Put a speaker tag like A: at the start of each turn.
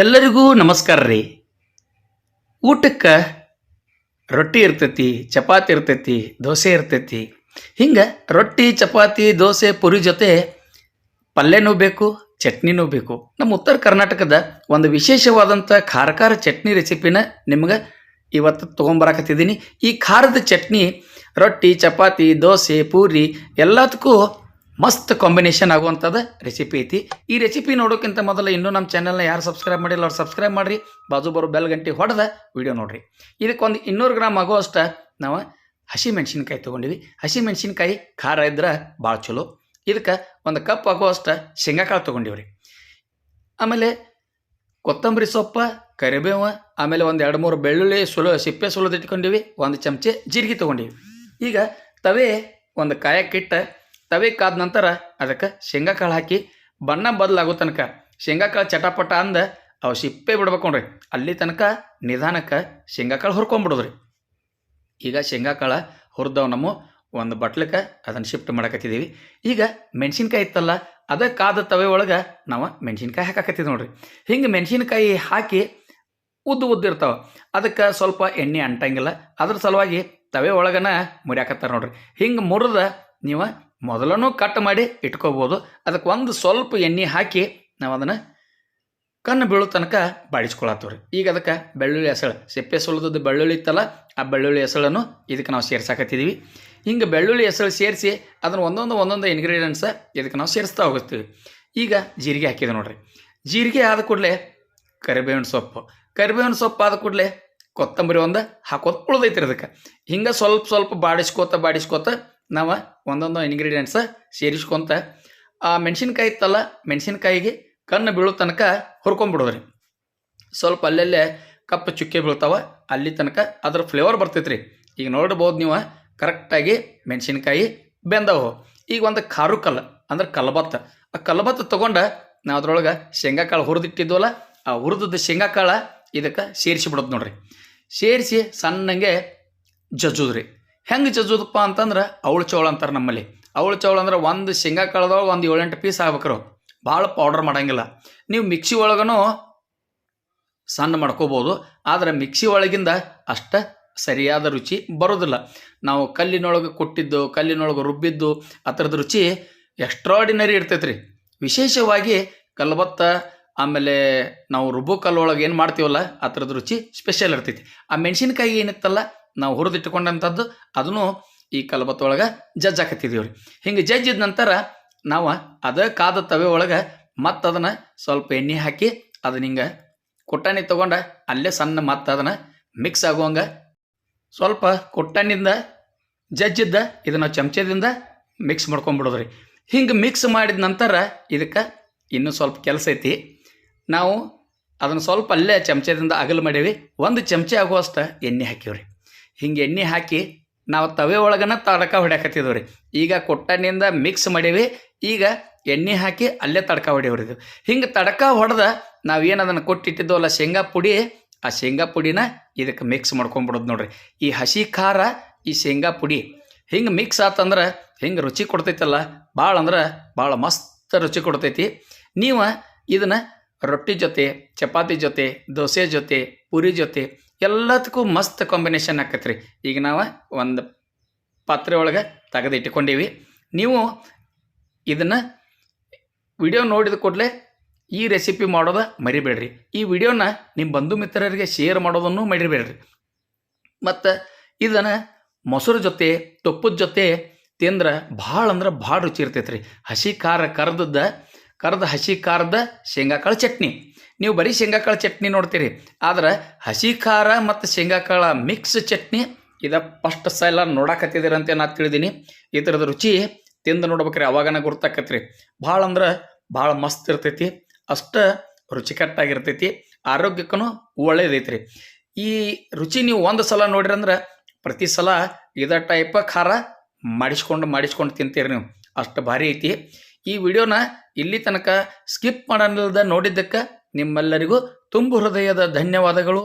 A: ಎಲ್ಲರಿಗೂ ನಮಸ್ಕಾರ ರೀ. ಊಟಕ್ಕೆ ರೊಟ್ಟಿ ಇರ್ತೈತಿ, ಚಪಾತಿ ಇರ್ತೈತಿ, ದೋಸೆ ಇರ್ತೈತಿ. ಹಿಂಗೆ ರೊಟ್ಟಿ, ಚಪಾತಿ, ದೋಸೆ, ಪುರಿ ಜೊತೆ ಪಲ್ಯನೂ ಬೇಕು, ಚಟ್ನಿನೂ ಬೇಕು. ನಮ್ಮ ಉತ್ತರ ಕರ್ನಾಟಕದ ಒಂದು ವಿಶೇಷವಾದಂಥ ಖಾರ ಚಟ್ನಿ ರೆಸಿಪಿನ ನಿಮ್ಗೆ ಇವತ್ತು ತೊಗೊಂಬರಕತ್ತಿದ್ದೀನಿ. ಈ ಖಾರದ ಚಟ್ನಿ ರೊಟ್ಟಿ, ಚಪಾತಿ, ದೋಸೆ, ಪೂರಿ ಎಲ್ಲದಕ್ಕೂ ಮಸ್ತ್ ಕಾಂಬಿನೇಷನ್ ಆಗುವಂಥದ್ದು ರೆಸಿಪಿ ಐತಿ. ಈ ರೆಸಿಪಿ ನೋಡೋಕ್ಕಿಂತ ಮೊದಲು ಇನ್ನೂ ನಮ್ಮ ಚಾನಲ್ನ ಯಾರು ಸಬ್ಸ್ಕ್ರೈಬ್ ಮಾಡಿಲ್ಲ ಅವ್ರು ಸಬ್ಸ್ಕ್ರೈಬ್ ಮಾಡಿರಿ. ಬಾಜು ಬರೋ ಬೆಲ್ ಗಂಟೆ ಹೊಡೆದ ವಿಡಿಯೋ ನೋಡಿರಿ. ಇದಕ್ಕೆ ಒಂದು 200 ಗ್ರಾಮ್ ಆಗುವಷ್ಟು ನಾವು ಹಸಿ ಮೆಣಸಿನ್ಕಾಯಿ ತೊಗೊಂಡಿವಿ. ಹಸಿ ಮೆಣಸಿನ್ಕಾಯಿ ಖಾರ ಇದ್ರೆ ಭಾಳ ಚಲೋ. ಇದಕ್ಕೆ ಒಂದು ಕಪ್ ಆಗುವಷ್ಟು ಶೇಂಗಾಕಾಳು ತೊಗೊಂಡಿವ್ರಿ. ಆಮೇಲೆ ಕೊತ್ತಂಬರಿ ಸೊಪ್ಪು, ಕರಿಬೇವು, ಆಮೇಲೆ ಒಂದು 2-3 ಬೆಳ್ಳುಳ್ಳಿ ಸಿಪ್ಪೆ ಸುಲಿದು ಇಟ್ಕೊಂಡಿವಿ. 1 ಚಮಚೆ ಜೀರಿಗೆ ತೊಗೊಂಡಿವಿ. ಈಗ ತವೆ ಒಂದು ಕಾಯಕ್ಕಿಟ್ಟು ತವೆ ಕಾದ ನಂತರ ಅದಕ್ಕೆ ಶೇಂಗಾಕಾಳು ಹಾಕಿ ಬಣ್ಣ ಬದಲಾಗೋ ತನಕ ಶೇಂಗಾಕಾಳು ಚಟಪಟ ಅಂದ ಅವು ಸಿಪ್ಪೆ ಬಿಡ್ಬೇಕು ನೋಡ್ರಿ. ಅಲ್ಲಿ ತನಕ ನಿಧಾನಕ್ಕೆ ಶೇಂಗಾಕಾಳು ಹುರ್ಕೊಂಡ್ಬಿಡೋದ್ರಿ. ಈಗ ಶೇಂಗಾಕಾಳು ಹುರಿದವು ನಮ್ಮ ಒಂದು ಬಟ್ಲಕ್ಕೆ ಅದನ್ನು ಶಿಫ್ಟ್ ಮಾಡಕತ್ತಿದ್ದೀವಿ. ಈಗ ಮೆಣಸಿನ್ಕಾಯಿ ಇತ್ತಲ್ಲ ಅದ ಕಾದ ತವೆ ಒಳಗೆ ನಾವು ಮೆಣಸಿನ್ಕಾಯಿ ಹಾಕಾಕತ್ತಿದ್ವಿ ನೋಡ್ರಿ. ಹಿಂಗೆ ಮೆಣಸಿನ್ಕಾಯಿ ಹಾಕಿ ಉದ್ದಿರ್ತಾವೆ, ಅದಕ್ಕೆ ಸ್ವಲ್ಪ ಎಣ್ಣೆ ಅಂಟಂಗಿಲ್ಲ. ಅದ್ರ ಸಲುವಾಗಿ ತವೆ ಒಳಗನ ಮುರಿಯಾಕತ್ತಾರೆ ನೋಡ್ರಿ. ಹಿಂಗೆ ಮುರಿದ ನೀವು ಮೊದಲೂ ಕಟ್ ಮಾಡಿ ಇಟ್ಕೋಬೋದು. ಅದಕ್ಕೆ ಒಂದು ಸ್ವಲ್ಪ ಎಣ್ಣೆ ಹಾಕಿ ನಾವು ಅದನ್ನು ಕಣ್ಣು ಬೀಳೋ ತನಕ ಬಾಡಿಸ್ಕೊಳತ್ತವ್ರಿ. ಈಗ ಅದಕ್ಕೆ ಬೆಳ್ಳುಳ್ಳಿ ಹೆಸಳು ಸಿಪ್ಪೆ ಸುಲಿದದ್ದು ಬೆಳ್ಳುಳ್ಳಿ ಇತ್ತಲ್ಲ ಆ ಬೆಳ್ಳುಳ್ಳಿ ಹೆಸಳನ್ನು ಇದಕ್ಕೆ ನಾವು ಸೇರ್ಸಾಕತ್ತಿದ್ದೀವಿ. ಹಿಂಗೆ ಬೆಳ್ಳುಳ್ಳಿ ಹೆಸಳು ಸೇರಿಸಿ ಅದನ್ನು ಒಂದೊಂದು ಇಂಗ್ರೀಡಿಯೆಂಟ್ಸ ಇದಕ್ಕೆ ನಾವು ಸೇರಿಸ್ತಾ ಹೋಗ್ತೀವಿ. ಈಗ ಜೀರಿಗೆ ಹಾಕಿದೆ ನೋಡ್ರಿ. ಜೀರಿಗೆ ಆದ ಕೂಡಲೇ ಕರಿಬೇವಿನ ಸೊಪ್ಪು ಆದ ಕೂಡಲೇ ಕೊತ್ತಂಬರಿ ಒಂದು ಹಾಕೋದು ಉಳ್ದೈತ್ರಿ. ಅದಕ್ಕೆ ಹಿಂಗೆ ಸ್ವಲ್ಪ ಬಾಡಿಸ್ಕೋತ ನಾವು ಒಂದೊಂದು ಇಂಗ್ರೀಡಿಯೆಂಟ್ಸ ಸೇರಿಸ್ಕೊಂತ ಆ ಮೆಣಸಿನ್ಕಾಯಿ ಇತ್ತಲ್ಲ ಮೆಣಸಿನ್ಕಾಯಿಗೆ ಕಣ್ಣು ಬೀಳೋ ತನಕ ಹುರ್ಕೊಂಡ್ಬಿಡೋದ್ರಿ. ಸ್ವಲ್ಪ ಅಲ್ಲೆಲ್ಲೇ ಕಪ್ಪು ಚುಕ್ಕೆ ಬೀಳ್ತಾವ, ಅಲ್ಲಿ ತನಕ ಅದ್ರ ಫ್ಲೇವರ್ ಬರ್ತೈತ್ರಿ. ಈಗ ನೋಡ್ಬೋದು ನೀವು ಕರೆಕ್ಟಾಗಿ ಮೆಣಸಿನ್ಕಾಯಿ ಬೆಂದವು. ಈಗ ಒಂದು ಖಾರು ಕಲ್ಲು ಅಂದ್ರೆ ಕಲ್ಬತ್ತ, ಆ ಕಲ್ಬತ್ತ ತೊಗೊಂಡು ನಾವು ಅದ್ರೊಳಗೆ ಶೇಂಗಾಕಾಳು ಹುರಿದಿಟ್ಟಿದ್ವಲ್ಲ ಆ ಹುರಿದದ್ದು ಶೇಂಗಾಕಾಳು ಇದಕ್ಕೆ ಸೇರಿಸಿಬಿಡೋದು ನೋಡ್ರಿ. ಸೇರಿಸಿ ಸಣ್ಣಂಗೆ ಜಜ್ಜೋದ್ರಿ. ಹೆಂಗೆ ಜಜ್ಜೋದಪ್ಪ ಅಂತಂದ್ರೆ ಅವಳು ಚೌಳ ಅಂತಾರೆ ನಮ್ಮಲ್ಲಿ. ಅವಳು ಚೌಳ ಅಂದ್ರೆ ಒಂದು ಶೇಂಗಾಕಾಳದೊಳಗೆ ಒಂದು 7-8 ಪೀಸ್ ಆಗ್ಬೇಕ್ರು, ಭಾಳ ಪೌಡ್ರ್ ಮಾಡೋಂಗಿಲ್ಲ. ನೀವು ಮಿಕ್ಸಿ ಒಳಗೂ ಸಣ್ಣ ಮಾಡ್ಕೋಬೋದು, ಆದರೆ ಮಿಕ್ಸಿ ಒಳಗಿಂದ ಅಷ್ಟ ಸರಿಯಾದ ರುಚಿ ಬರೋದಿಲ್ಲ. ನಾವು ಕಲ್ಲಿನೊಳಗೆ ಕೊಟ್ಟಿದ್ದು, ಕಲ್ಲಿನೊಳಗೆ ರುಬ್ಬಿದ್ದು ಆ ಥರದ ರುಚಿ ಎಕ್ಸ್ಟ್ರಾಡಿನರಿ ಇರ್ತೈತ್ರಿ. ವಿಶೇಷವಾಗಿ ಕಲ್ಬತ್ತ ಆಮೇಲೆ ನಾವು ರುಬ್ಬೋ ಕಲ್ಲೊಳಗೆ ಏನು ಮಾಡ್ತೀವಲ್ಲ ಆ ಥರದ ರುಚಿ ಸ್ಪೆಷಲ್ ಇರ್ತೈತಿ. ಆ ಮೆಣಸಿನ್ಕಾಯಿ ಏನಿತ್ತಲ್ಲ ನಾವು ಹುರಿದಿಟ್ಟುಕೊಂಡಂಥದ್ದು ಅದನ್ನು ಈ ಕಲ್ಬತ್ತೊಳಗೆ ಜಜ್ಜಾಕತ್ತಿದ್ದೀವಿ ರೀ. ಹಿಂಗೆ ಜಜ್ಜಿದ ನಂತರ ನಾವು ಅದ ಕಾದ ತವೆ ಒಳಗೆ ಮತ್ತು ಅದನ್ನು ಸ್ವಲ್ಪ ಎಣ್ಣೆ ಹಾಕಿ ಅದನ್ನ ಹಿಂಗೆ ಕುಟ್ಟಾಣಿ ತೊಗೊಂಡು ಅಲ್ಲೇ ಸಣ್ಣ ಮತ್ತು ಅದನ್ನು ಮಿಕ್ಸ್ ಆಗುವಂಗೆ ಸ್ವಲ್ಪ ಕುಟ್ಟಾಣಿಂದ ಜಜ್ಜಿದ್ದ ಇದನ್ನು ಚಮಚದಿಂದ ಮಿಕ್ಸ್ ಮಾಡ್ಕೊಂಡ್ಬಿಡೋದ್ರಿ. ಹಿಂಗೆ ಮಿಕ್ಸ್ ಮಾಡಿದ ನಂತರ ಇದಕ್ಕೆ ಇನ್ನೂ ಸ್ವಲ್ಪ ಕೆಲಸ ಐತಿ. ನಾವು ಅದನ್ನು ಸ್ವಲ್ಪ ಅಲ್ಲೇ ಚಮಚದಿಂದ ಅಗಲು ಮಾಡೀವಿ. 1 ಚಮಚೆ ಆಗುವಷ್ಟು ಎಣ್ಣೆ ಹಾಕಿವ್ರಿ. ಹಿಂಗೆ ಎಣ್ಣೆ ಹಾಕಿ ನಾವು ತವೆ ಒಳಗನ ತಡಕ ಹೊಡ್ಯಾಕತ್ತಿದ್ವಿ ರೀ. ಈಗ ಕೊಟ್ಟಣಿಯಿಂದ ಮಿಕ್ಸ್ ಮಾಡೀವಿ, ಈಗ ಎಣ್ಣೆ ಹಾಕಿ ಅಲ್ಲೇ ತಡಕ ಹೊಡಿಯೋರಿ. ಇದು ಹಿಂಗೆ ತಡಕ ಹೊಡೆದ ನಾವೇನು ಅದನ್ನು ಕೊಟ್ಟಿಟ್ಟಿದ್ದವಲ್ಲ ಶೇಂಗಾ ಪುಡಿ, ಆ ಶೇಂಗಾ ಪುಡಿನ ಇದಕ್ಕೆ ಮಿಕ್ಸ್ ಮಾಡ್ಕೊಂಡ್ಬಿಡೋದು ನೋಡ್ರಿ. ಈ ಹಸಿ ಖಾರ ಈ ಶೇಂಗಾ ಪುಡಿ ಹಿಂಗೆ ಮಿಕ್ಸ್ ಆತಂದ್ರೆ ಹಿಂಗೆ ರುಚಿ ಕೊಡ್ತೈತಲ್ಲ, ಭಾಳ ಅಂದ್ರೆ ಭಾಳ ಮಸ್ತ್ ರುಚಿ ಕೊಡ್ತೈತಿ. ನೀವು ಇದನ್ನು ರೊಟ್ಟಿ ಜೊತೆ, ಚಪಾತಿ ಜೊತೆ, ದೋಸೆ ಜೊತೆ, ಪೂರಿ ಜೊತೆ ಎಲ್ಲದಕ್ಕೂ ಮಸ್ತ್ ಕಾಂಬಿನೇಷನ್ ಆಕತ್ರಿ. ಈಗ ನಾವು ಒಂದು ಪಾತ್ರೆ ಒಳಗೆ ತೆಗೆದು ಇಟ್ಕೊಂಡೀವಿ. ನೀವು ಇದನ್ನು ವಿಡಿಯೋ ನೋಡಿದ ಕೂಡಲೇ ಈ ರೆಸಿಪಿ ಮಾಡೋದು ಮರಿಬೇಡ್ರಿ. ಈ ವಿಡಿಯೋನ ನಿಮ್ಮ ಬಂಧು ಮಿತ್ರರಿಗೆ ಶೇರ್ ಮಾಡೋದನ್ನು ಮರಿಬೇಡ್ರಿ. ಮತ್ತು ಇದನ್ನು ಮೊಸರು ಜೊತೆ, ತುಪ್ಪದ ಜೊತೆ ತಿಂದ್ರೆ ಭಾಳ ಅಂದ್ರೆ ಭಾಳ ರುಚಿ ಇರ್ತೈತೆ ರೀ. ಹಸಿ ಖಾರ ಕರ್ದ ಹಸಿ ಖಾರದ ಶೇಂಗಾಕಾಳು ಚಟ್ನಿ. ನೀವು ಬರೀ ಶೇಂಗಾಕಾಳು ಚಟ್ನಿ ನೋಡ್ತೀರಿ, ಆದ್ರೆ ಹಸಿ ಖಾರ ಮತ್ತು ಶೇಂಗಾಕಾಳ ಮಿಕ್ಸ್ ಚಟ್ನಿ ಇದು ಫಸ್ಟ್ ಸಲ ನೋಡಾಕತ್ತಿದ್ದೀರಂತೆ ನಾನು ತಿಳಿದೀನಿ. ಈ ಥರದ ರುಚಿ ತಿಂದು ನೋಡ್ಬೇಕ್ರಿ, ಅವಾಗನ ಗುರ್ತಾಕತ್ರಿ. ಭಾಳ ಅಂದ್ರೆ ಭಾಳ ಮಸ್ತ್ ಇರ್ತೈತಿ, ಅಷ್ಟು ರುಚಿಕಟ್ಟಾಗಿರ್ತೈತಿ, ಆರೋಗ್ಯಕ್ಕೂ ಒಳ್ಳೇದೈತ್ರಿ. ಈ ರುಚಿ ನೀವು ಒಂದು ಸಲ ನೋಡ್ರಿ ಅಂದ್ರೆ ಪ್ರತಿ ಸಲ ಇದೇ ಟೈಪ್ ಖಾರ ಮಾಡಿಸ್ಕೊಂಡು ತಿಂತೀರಿ ನೀವು, ಅಷ್ಟು ಭಾರಿ ಐತಿ. ಈ ವಿಡಿಯೋನ ಇಲ್ಲಿ ತನಕ ಸ್ಕಿಪ್ ಮಾಡಲ್ದ ನೋಡಿದ್ದಕ್ಕೆ ನಿಮ್ಮೆಲ್ಲರಿಗೂ ತುಂಬು ಹೃದಯದ ಧನ್ಯವಾದಗಳು.